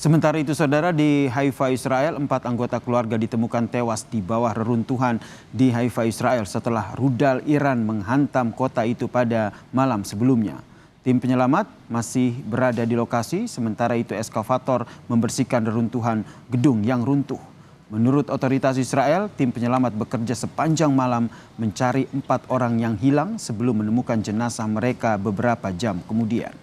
Sementara itu, saudara, di Haifa, Israel, 4 anggota keluarga ditemukan tewas di bawah reruntuhan di Haifa, Israel setelah rudal Iran menghantam kota itu pada malam sebelumnya. Tim penyelamat masih berada di lokasi, sementara itu eskavator membersihkan reruntuhan gedung yang runtuh. Menurut otoritas Israel, tim penyelamat bekerja sepanjang malam mencari 4 orang yang hilang sebelum menemukan jenazah mereka beberapa jam kemudian.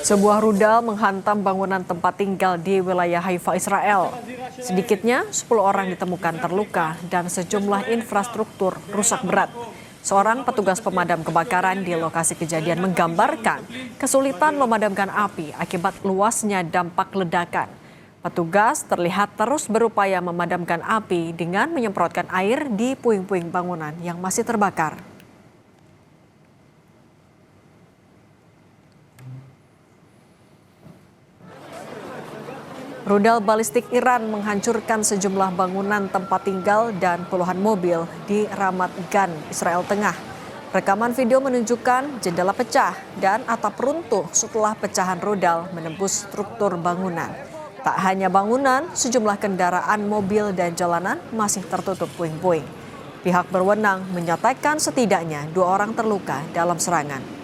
Sebuah rudal menghantam bangunan tempat tinggal di wilayah Haifa, Israel. Sedikitnya 10 orang ditemukan terluka dan sejumlah infrastruktur rusak berat. Seorang petugas pemadam kebakaran di lokasi kejadian menggambarkan kesulitan memadamkan api akibat luasnya dampak ledakan. Petugas terlihat terus berupaya memadamkan api dengan menyemprotkan air di puing-puing bangunan yang masih terbakar. Rudal balistik Iran menghancurkan sejumlah bangunan tempat tinggal dan puluhan mobil di Ramat Gan, Israel Tengah. Rekaman video menunjukkan jendela pecah dan atap runtuh setelah pecahan rudal menembus struktur bangunan. Tak hanya bangunan, sejumlah kendaraan, mobil, dan jalanan masih tertutup puing-puing. Pihak berwenang menyatakan setidaknya 2 orang terluka dalam serangan.